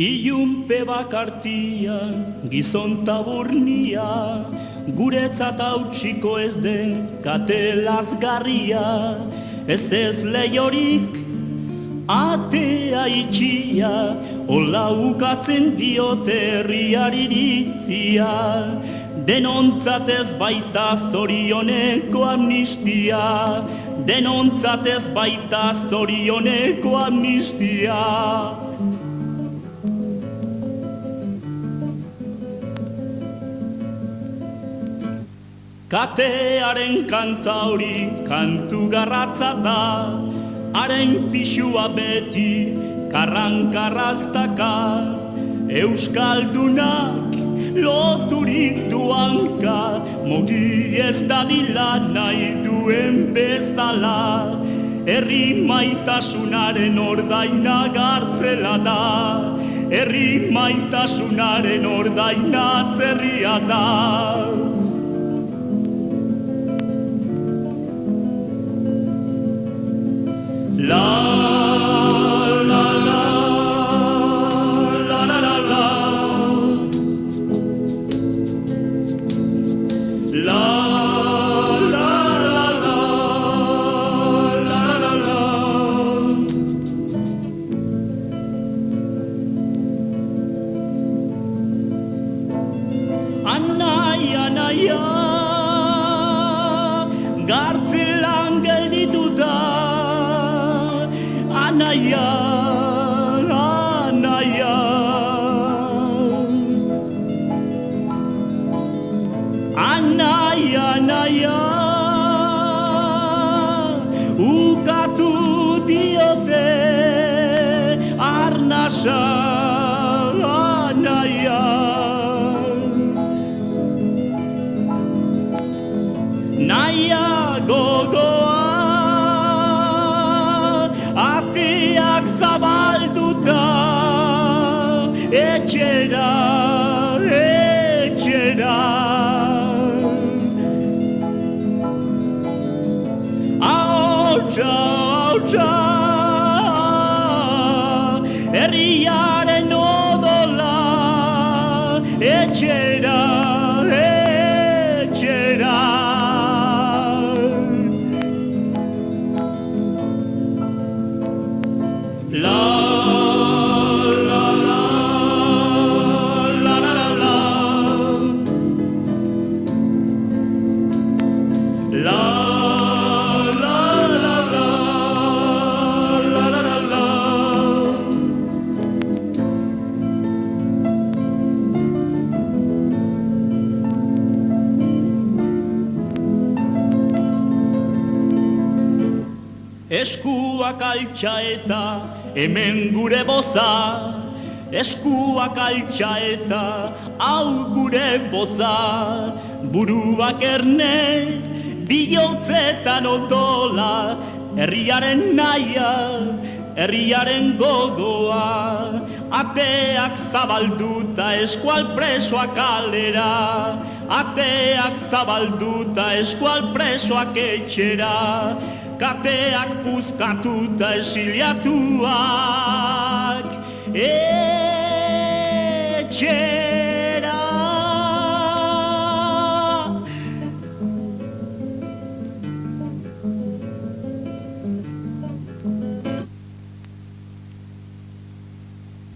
Ilunpe bakartia, gizon taburnia, guretzat hautsiko ez den katelazgarria, ez lehiorik atea itxia, hola ukatzen diote herriari iritzia, denontzat ez baita zorioneko amnistia, denontzat ez baita zorioneko amnistia. Katearen kanta hori kantu garratza da, haren pixua beti karrankarraztaka, euskaldunak loturik duanka, mogi ez dadila nahi duen bezala, herri maitasunaren ordaina gartzela da, herri maitasunaren ordaina atzerria da. La la la la la la la la la la la la Anaia naia gartzelan geldituta Anaia, anaia Anaia, anaia ukatu diote arnasa Anaia Naia gogoa ateak zabalduta etxera, etxera Ahotsa, ahotsa herriaren odola etxera, etxera La la la la la la la La la la la la la la Eskuak altxa eta hemen gure boza, eskuak altxa eta hau gure boza, buruak erne, bihotzetan odola, herriaren naia, herriaren gogoa, ateak zabalduta eskual presoak kalera, ateak zabalduta eskual presoak etxera, kateak puzkatuta esiliatuak etxe